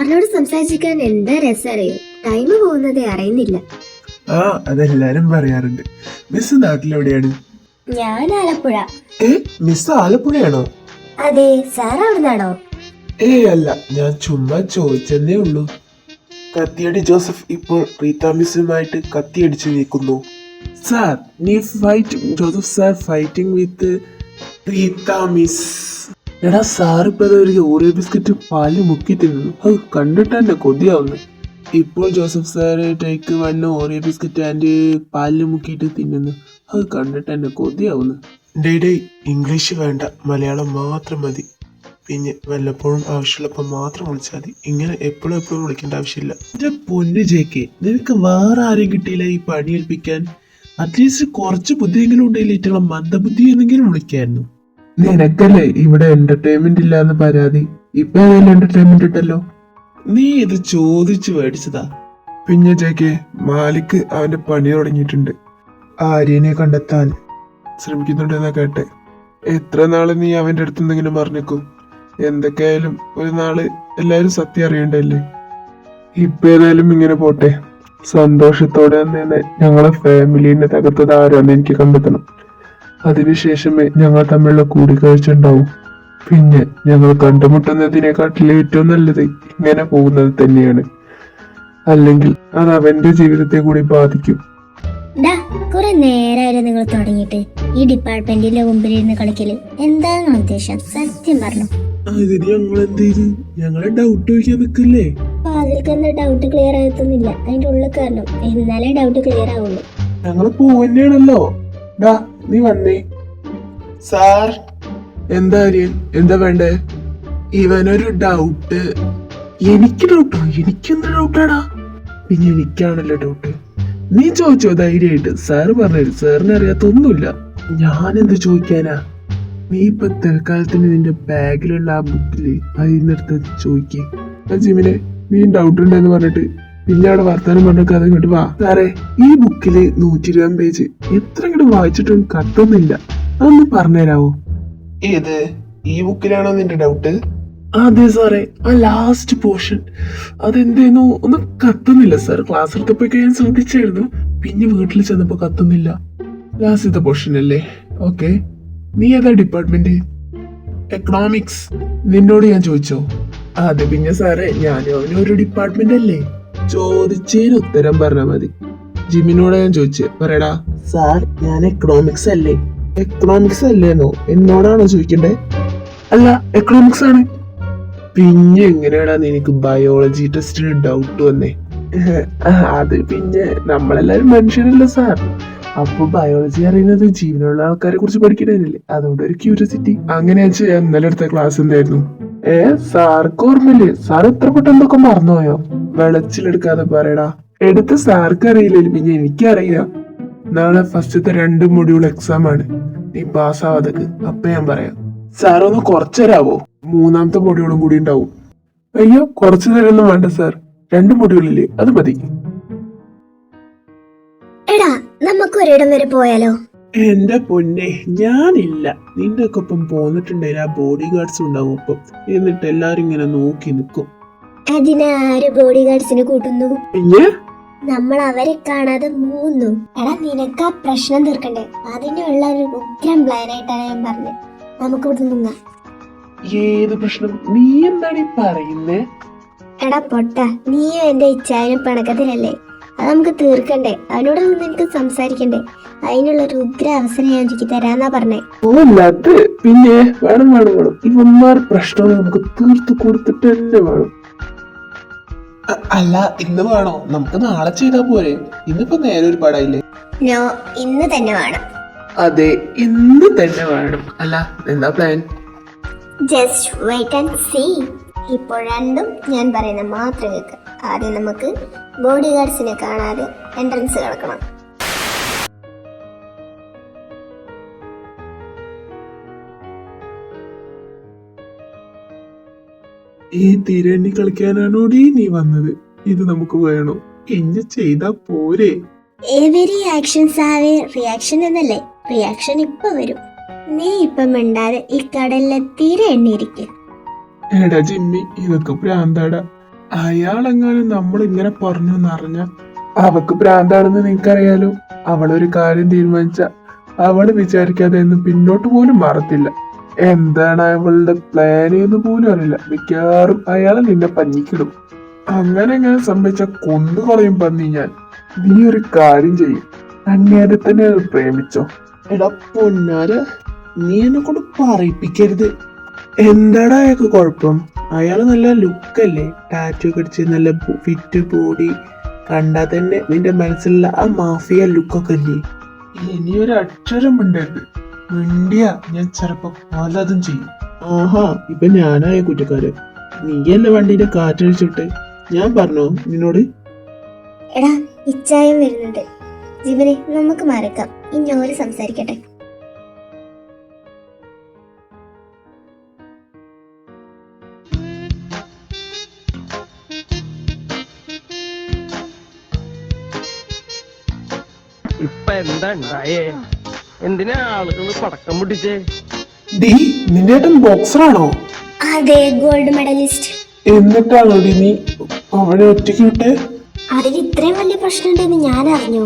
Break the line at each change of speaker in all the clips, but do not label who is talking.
സാറിനോട് സംസാരിക്കാൻ എന്താ രസറിയോ, ടൈം പോകുന്നതേ അറിയുന്നില്ല.
ആ അതെല്ലാരും പറയാറുണ്ട്. മിസ് നാട്ടിലെവിടെയാണ്?
ഞാൻ ആലപ്പുഴ.
മിസ് ആലപ്പുഴയാണോ?
അതെ, സാർ അവിടുന്നാണോ?
അല്ല, ഞാൻ ചുമ്മാ ചോദിച്ചെന്നേ ഉള്ളൂ. കത്തിയടി ജോസഫ് ഇപ്പോൾ റീത്ത മിസ്സുമായിട്ട് കത്തിയടിച്ചു നീക്കുന്നു. സാർ, നീ fighting Joseph sir fighting with Rita miss. എടാ സാർ ഇപ്പൊ ഒരു ഓറിയോ ബിസ്ക്കറ്റ് പാലിൽ മുക്കി തിന്നുന്നു. അത് കണ്ടിട്ട് തന്നെ കൊതിയാവുന്നു. ഇപ്പോൾ ജോസഫ് സാറ് ടേക്ക് വന്ന് ഓറിയോ ബിസ്ക്കറ്റ് ആൻഡ് പാലിൽ മുക്കിയിട്ട് തിന്നുന്നു. അത് കണ്ടിട്ട് തന്നെ കൊതിയാവുന്നു. ഡേ ഇംഗ്ലീഷ് വേണ്ട, മലയാളം മാത്രം മതി. പിന്നെ വല്ലപ്പോഴും ആവശ്യമുള്ളപ്പോൾ മാത്രം വിളിച്ചാൽ മതി. ഇങ്ങനെ എപ്പോഴും വിളിക്കേണ്ട ആവശ്യമില്ല. എന്റെ പൊന്നു ജേക്കെ, നിനക്ക് വേറെ ആരും കിട്ടിയില്ല ഈ പണി ഏൽപ്പിക്കാൻ? അറ്റ്ലീസ്റ്റ് കുറച്ച് ബുദ്ധിയെങ്കിലും ഉണ്ടെങ്കിൽ മന്ദബുദ്ധി എന്നെങ്കിലും വിളിക്കായിരുന്നു. നിനക്കല്ലേ ഇവിടെ എന്റർടൈൻമെന്റ് ഇല്ലാന്ന് പരാതി. ഇപ്പൊ ഏതായാലും എന്റർടൈൻമെന്റ് ഇട്ടല്ലോ. നീ ഇത് ചോദിച്ചു മേടിച്ചതാ. പിന്നെ ജേക്കെ, മാലിക് അവന്റെ പണി തുടങ്ങിയിട്ടുണ്ട്. ആര്യനെ കണ്ടെത്താൻ ശ്രമിക്കുന്നുണ്ടെന്നാ കേട്ടെ. എത്ര നാള് നീ അവന്റെ അടുത്ത് എന്തെങ്കിലും പറഞ്ഞേക്കും? എന്തൊക്കെയായാലും ഒരു നാള് എല്ലാരും സത്യം അറിയണ്ടല്ലേ. ഇപ്പൊ ഏതായാലും ഇങ്ങനെ പോട്ടെ. സന്തോഷത്തോടെ തന്നെ ഞങ്ങളെ ഫാമിലിനെ തകർത്തത് ആരാന്ന് എനിക്ക് കണ്ടെത്തണം. അതിനുശേഷമേ ഞങ്ങൾ തമ്മിലുള്ള കൂടിക്കാഴ്ച ഉണ്ടാവും. പിന്നെ ഞങ്ങൾ കണ്ടുമുട്ടുന്നതിനെക്കാട്ടിൽ ഏറ്റവും നല്ലത് ഇങ്ങനെ പോകുന്നത് തന്നെയാണ്. അല്ലെങ്കിൽ അത് അവന്റെ ജീവിതത്തെ കൂടി ബാധിക്കും.
കുറെ നേരമായാലും നിങ്ങൾ തുടങ്ങിയിട്ട് ഈ ഡിപ്പാർട്ട്മെന്റിന്റെ മുമ്പിൽ ഇരുന്ന് കളിക്കല്. എന്താണ് ഉദ്ദേശം? സത്യം പറഞ്ഞു.
ഞങ്ങളെ ഡൗട്ട് ചോദിക്കാൻ നിൽക്കല്ലേ?
അതിൽക്കെന്താ ഡൗട്ട് ക്ലിയർ ആകത്തുന്നില്ല. അതിന്റെ ഉള്ളിൽ കാരണം എന്നാലേ ഡൗട്ട് ക്ലിയർ ആവുള്ളൂ.
ഞങ്ങള് പോവന്നെയാണല്ലോ. ഡാ നീ വന്നേ. സാർ, എന്താ എന്താ വേണ്ടേ? ഇവനൊരു ഡൗട്ട്. എനിക്ക് ഡൗട്ടോ? എനിക്കെന്താ ഡൗട്ടാടാ? പിന്നെ എനിക്കാണല്ലോ ഡൗട്ട്. നീ ചോദിച്ചോ ധൈര്യമായിട്ട്. സാറ് പറഞ്ഞു, സാറിന് അറിയാത്ത ഒന്നുമില്ല. ഞാനെന്ത് ചോദിക്കാനാ? നീ ഇപ്പൊ തൽക്കാലത്തിന് നിന്റെ ബാഗിലുള്ള ആ ബുക്കില് അതിനടുത്ത് ചോദിക്കേ. ജിമിനെ, നീ ഡൗട്ട് ഉണ്ടെന്ന് പറഞ്ഞിട്ട് പിന്നെ അവിടെ വർത്താനം പറഞ്ഞൊക്കെ അത് ഇങ്ങോട്ട് വാ. സാറേ, ഈ ബുക്കില് 120 പേജ് എത്ര ഇങ്ങോട്ട് വായിച്ചിട്ടും കത്തുന്നില്ല. അതൊന്ന് പറഞ്ഞുതരാവോ? ഏത് ഈ ബുക്കിലാണോ നിന്റെ ഡൗട്ട്? അതെ സാറേ, ആ ലാസ്റ്റ് പോർഷൻ അതെന്തേനോ ഒന്ന് കത്തുന്നില്ല സാർ. ക്ലാസ് എടുത്തപ്പോഴൊക്കെ ഞാൻ ശ്രദ്ധിച്ചായിരുന്നു, പിന്നെ വീട്ടിൽ ചെന്നപ്പോ കത്തുന്നില്ല. ലാസ്റ്റത്തെ പോർഷൻ അല്ലേ? ഓക്കെ. നീ ഏതാ ഡിപ്പാർട്ട്മെന്റ്? എക്കണോമിക്സ്. നിന്നോട് ഞാൻ ചോദിച്ചോ? അതെ പിന്നെ സാറേ, ഞാനും അവനും ഒരു ഡിപ്പാർട്ട്മെന്റ് അല്ലേ. ചോദിച്ചതിന് ഉത്തരം പറഞ്ഞാൽ മതി. ജിമിനോട് ഞാൻ ചോദിച്ചേ, പറയടാ. സാർ, ഞാൻ എക്കണോമിക്സ് അല്ലേ. എക്കണോമിക്സ് അല്ലേന്നോ? എന്നോടാണോ ചോദിക്കണ്ടേ? അല്ല, എക്കണോമിക്സ് ആണ്. പിന്നെ എങ്ങനെയാടാ നിനക്ക് ബയോളജി ടെസ്റ്റിന് ഡൗട്ട് വന്നേ? അത് പിന്നെ നമ്മളെല്ലാരും മനുഷ്യരല്ലേ സാർ. അപ്പൊ ബയോളജി അറിയുന്നത് ജീവനുള്ള ആൾക്കാരെ കുറിച്ച് പഠിക്കണല്ലേ, അതുകൊണ്ട് ഒരു ക്യൂരിയോസിറ്റി. അങ്ങനെ വെച്ച് ഇന്നലെ എടുത്ത ക്ലാസ് എന്തായിരുന്നു? സാർക്ക് ഓർമ്മയില്ലേ? സാർ എത്ര പെട്ടെന്നൊക്കെ മറന്നുപോയോ? വെളച്ചിലെടുക്കാതെ പറയടാ. എടുത്ത് സാർക്ക് അറിയില്ലല്ലോ, പിന്നെ എനിക്കറിയാം. നാളെ ഫസ്റ്റത്തെ 2 മൊഡ്യൂൾ എക്സാം ആണ്. നീ പാസ്സാവാതൊക്കെ അപ്പൊ ഞാൻ പറയാം. സാർ ഒന്ന് കുറച്ചുതരാവോ? 3ാമത്തെ മൊഡ്യൂളും കൂടി ഉണ്ടാവും. അയ്യോ, കുറച്ചു നേരമൊന്നും വേണ്ട സാർ, 2 മൊഡ്യൂളില്ലേ, അത് മതി.
എടാ, നമുക്ക് ഒരിടം വരെ പോയാലോ?
എന്റെ പൊന്നെ, ഞാനില്ല. നിന്റെ ഒക്കെ ഒപ്പം പോന്നിട്ടുണ്ടെങ്കിൽ ആ ബോഡി ഗാർഡ്സ് ഉണ്ടാവും ഒപ്പം. എന്നിട്ട് എല്ലാരും ഇങ്ങനെ നോക്കി നിൽക്കും.
അതിനാര് ബോഡി ഗാർഡ്സിനെ കൂട്ടുന്നു?
പിന്നെ
നമ്മൾ അവരെ കാണാതെ മൂന്നു. എടാ, നിനക്ക് ആ പ്രശ്നം തീർക്കണ്ടേ? അതിനുള്ള ഒരു ഉഗ്രം പ്ലാനായിട്ടാണ് ഞാൻ പറഞ്ഞത്. നമുക്ക് ഇവിടെ മുങ്ങാം.
ഏത് പ്രശ്നം? നീ എന്താണ് പറയുന്നേ?
എടാ പൊട്ട, നീയും എന്റെ ഇച്ഛാനും പിണക്കത്തിലല്ലേ? അത് നമുക്ക് തീർക്കണ്ടേ? അവനോട് നിനക്ക് സംസാരിക്കണ്ടേ? അതിനുള്ള ഒരു ഉഗ്ര അവസരം ഞാൻ എനിക്ക് തരാന്നാ പറഞ്ഞേ.
അത് പിന്നെ വേണം. ഇവന്മാർ പ്രശ്നം നമുക്ക് തീർത്തു കൊടുത്തിട്ട് തന്നെ വേണം. അല്ല, ഇന്ന് വേണോ? നമുക്ക് നാളെ ചെയ്താ പോരെ? ഇന്നിപ്പോ നേരെ ഒരു പടായില്ലേ?
നോ, ഇന്ന് തന്നെ വേണം.
അതെ, ഇന്ന് തന്നെ വേണം. അല്ല, എന്താ plan?
Just wait and see. ഇപ്പോൾ രണ്ടും ഞാൻ പറയുന്ന മാത്രം കേൾക്ക്. ആദ്യം നമുക്ക് ബോഡി ഗാർഡ്സിനെ കാണാതെ എൻട്രൻസ് കിടക്കണം.
ഈ തിരഞ്ഞി കളിക്കാനാണോടി നീ വന്നത്? ഇത് നമുക്ക് വേണോ? ഇനി ചെയ്താ പോരെ?
Every actions have A reaction എന്നല്ലേ? റിയാക്ഷൻ ഇപ്പൊ വരും. നീ ഇപ്പൊ മിണ്ടാതെ ഈ കടലിലെ തീരെ എണ്ണിയിരിക്കും.
എടാ ജിമ്മി, ഇതൊക്കെ ഭ്രാന്താടാ. അയാളെങ്ങാനും നമ്മൾ ഇങ്ങനെ പറഞ്ഞു എന്നറിഞ്ഞ അവക്ക് ഭ്രാന്താണെന്ന് നിനക്കറിയാലോ. അവളൊരു കാര്യം തീരുമാനിച്ച അവള് വിചാരിക്കാതെ എന്ന് പിന്നോട്ട് പോലും മാറത്തില്ല. എന്താണ് അവളുടെ പ്ലാൻ എന്ന് പോലും അറിയില്ല. മിക്കവാറും അയാളെ നിന്നെ പഞ്ഞിക്കിടും. അങ്ങനെ സംഭവിച്ച കൊന്നുകളയും പന്നി ഞാൻ. നീ ഒരു കാര്യം ചെയ്യും, അങ്ങേരെ തന്നെ പ്രേമിച്ചോ. എടാ പൊന്നാര, നീ എന്നെ കൊണ്ട് പറയിപ്പിക്കരുത്. എന്താടാ അയാൾക്ക് കുഴപ്പം? അയാള് നല്ല ലുക്കല്ലേ, ടാറ്റു കടിച്ച് നല്ല ഫിറ്റ് ബോഡി, കണ്ടാ തന്നെ നിന്റെ മനസ്സിലുള്ള ആ മാഫിയ ലുക്കൊക്കെ അല്ലേ. ഇനി ഒരു അക്ഷരം മിണ്ടരുത്. മിണ്ടിയ ഞാൻ ചിലപ്പോ പലതും ചെയ്യും. ആഹാ, ഇപ്പൊ ഞാനായ കുറ്റക്കാരൻ. നീയല്ലേ വണ്ടിന്റെ കാറ്റഴിച്ചിട്ട്. ഞാൻ പറഞ്ഞോ നിന്നോട്?
എടാ, ഇച്ചായം വരുന്നുണ്ട്. ജീവനെ, നമുക്ക് മറക്കാം. ഇനി ഓര് സംസാരിക്കട്ടെ.
ഇപ്പൊ എന്താ ഉണ്ടായേ? എന്തിനാ ആളുകൾ പടക്കം പൊട്ടിച്ചേ?
ഡി, നിന്റെ ഏട്ടൻ ബോക്സറാണോ?
അതെ, ഗോൾഡ് മെഡലിസ്റ്റ്.
എന്നിട്ടാണോ ഡി നീ അവനെ ഒറ്റയ്ക്ക് വിട്ടേ?
അതിന് ഇത്രയും വലിയ പ്രശ്നം ഉണ്ടെന്ന് ഞാൻ അറിഞ്ഞു.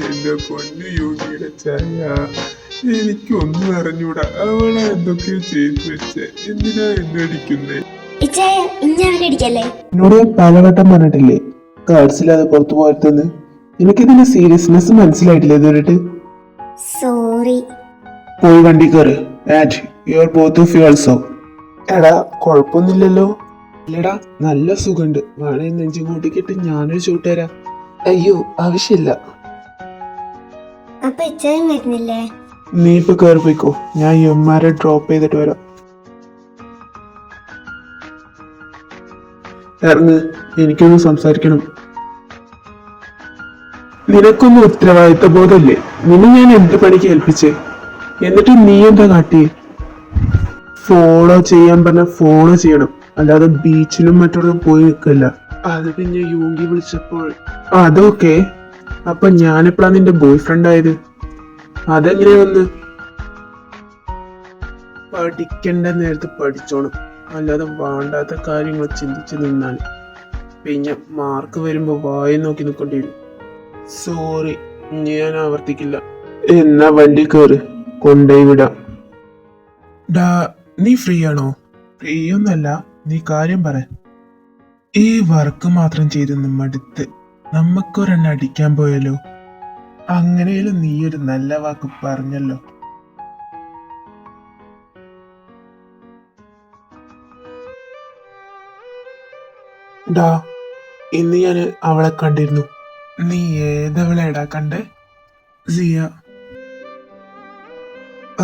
എന്റെ പൊന്നു യോഗിയുടെ ചായ, എനിക്കൊന്നും അറിഞ്ഞൂടാ. അവളെ എന്തൊക്കെയോ ചെയ്തു വെച്ചേ. എന്തിനാ എന്നെ അടിക്കുന്നേ?
ഇച്ചായ, ഇനി അവനെ അടിക്കല്ലേ.
എന്നോട് പലവട്ടം പറഞ്ഞിട്ടില്ലേ കാർഡ്സ് ഇല്ലാതെ പുറത്തു പോയതെന്ന്. എനിക്കിതിന്റെ സീരിയസ്നെസ് മനസ്സിലായിട്ടില്ല ഇതുവരെട്ട്.
സോറി.
പോയി വണ്ടി കയറ്. And you are both of you also. എടാ, കുഴപ്പമൊന്നുമില്ലല്ലോ. ഇല്ലടാ, നല്ല സുഖമുണ്ട്. വേണേ നെഞ്ചു കൂട്ടിക്കിട്ട് ഞാനൊരു ഷൂട്ട് തരാം. അയ്യോ, ആവശ്യമില്ല.
അപ്പൊ ഇച്ചായം വരുന്നില്ലേ?
നീ ഇപ്പൊ കയറി പോയിക്കോ, ഞാൻ യമ്മാരെ ഡ്രോപ്പ് ചെയ്തിട്ട് വരാം. ഇറങ്ങ്, എനിക്കൊന്ന് സംസാരിക്കണം. നിനക്കൊന്നും ഉത്തരവാദിത്ത ബോധമില്ലേ? നിന്നെ ഞാൻ എന്ത് പണിക്ക് ഏൽപ്പിച്ചേ? എന്നിട്ട് നീ എന്താ കാട്ടിയേ? ഫോളോ ചെയ്യാൻ പറഞ്ഞ ഫോളോ ചെയ്യണം, അല്ലാതെ ബീച്ചിലും മറ്റോടും പോയി നിൽക്കില്ല. അത് പിന്നെ യൂങ്കി വിളിച്ചപ്പോൾ അതൊക്കെ. അപ്പൊ ഞാനെപ്പോഴാ നിന്റെ ബോയ് ഫ്രണ്ട് ആയത്? അതെങ്ങനെ വന്ന്? പഠിക്കേണ്ട നേരത്ത് പഠിച്ചോണം, അല്ലാതെ വേണ്ടാത്ത കാര്യങ്ങൾ ചിന്തിച്ച് നിന്നാൽ പിന്നെ മാർക്ക് വരുമ്പോ വായി നോക്കി നിൽക്കേണ്ടി വരും. സോറി, ഞാൻ ആവർത്തിക്കില്ല. എന്നാ വണ്ടി കയറ്, കൊണ്ടുപോയി വിടാം. ഡാ, നീ ഫ്രീ ആണോ? ഫ്രീ ഒന്നല്ല, നീ കാര്യം പറ. ഈ വർക്ക് മാത്രം ചെയ്ത് മടുത്ത് നമുക്കൊരെണ്ണം അടിക്കാൻ പോയാലോ? അങ്ങനെയും നീ ഒരു നല്ല വാക്ക് പറഞ്ഞല്ലോ. ഡാ, ഇന്ന് ഞാൻ അവളെ കണ്ടിരുന്നു. നീ ഏതവളെടാ കണ്ടേ? സിയ.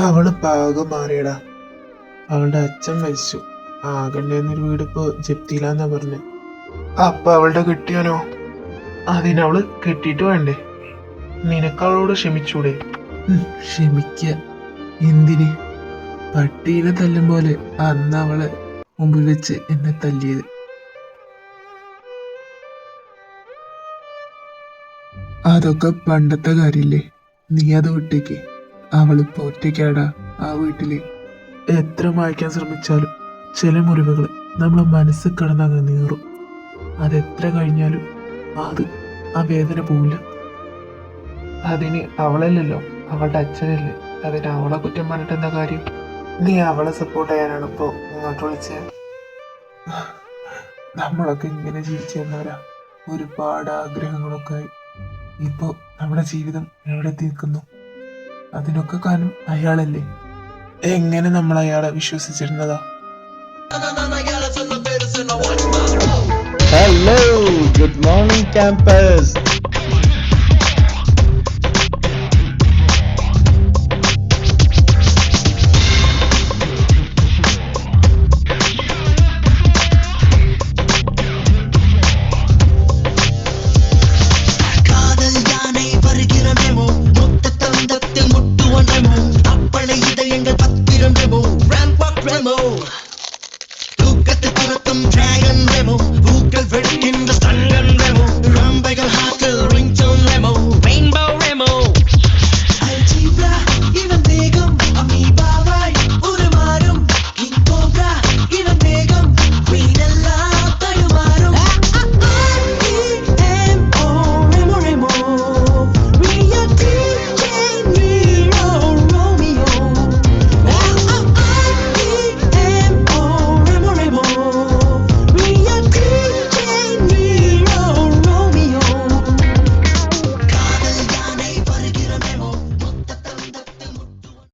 അവള് പാകം മാറിയടാ. അവളുടെ അച്ഛൻ മരിച്ചു. ആകണ്ടേന്നൊരു വീട് ഇപ്പൊ ജപ്തിയിലാന്നാ പറഞ്ഞെ. അപ്പൊ അവളുടെ കെട്ടിയാനോ? അതിനവള് കെട്ടിയിട്ട് വേണ്ടേ? നിനക്ക് അവളോട് ക്ഷമിച്ചൂടെ? ക്ഷമിക്ക എന്തിന്? പട്ടീനെ തല്ലും പോലെ അന്ന് അവളെ മുമ്പിൽ വെച്ച് എന്നെ തല്ലിയത്. അതൊക്കെ പണ്ടത്തെ കാര്യല്ലേ, നീ അത് വിട്ടേക്ക്. അവളിപ്പോ ഒറ്റയ്ക്കാടാ ആ വീട്ടില്. എത്ര മായ്ക്കാൻ ശ്രമിച്ചാലും ചില മുറിവുകൾ നമ്മളെ മനസ്സ് കിടന്നങ്ങ് നീറും. അതെത്ര കഴിഞ്ഞാലും ആ വേദന പോവില്ല. അതിന് അവളല്ലല്ലോ, അവളുടെ അച്ഛനല്ലേ. അതിന് അവളെ കുറ്റം പറഞ്ഞിട്ട് എന്താ കാര്യം? നീ അവളെ സപ്പോർട്ട് ചെയ്യാനാണ് ഇപ്പോ ഇങ്ങോട്ട് വിളിച്ചത്. നമ്മളൊക്കെ ഇങ്ങനെ ജീവിച്ചിരുന്നവരാ, ഒരുപാട് ആഗ്രഹങ്ങളൊക്കെ ആയി. ഇപ്പോ നമ്മുടെ ജീവിതം എവിടെ നിൽക്കുന്നു? അതിനൊക്കെ കാരണം അയാളല്ലേ. എങ്ങനെ നമ്മൾ അയാളെ വിശ്വസിച്ചിരുന്നതാ?
Hello, good morning campus.
அப்பளை இதயங்கள் பத்திரம்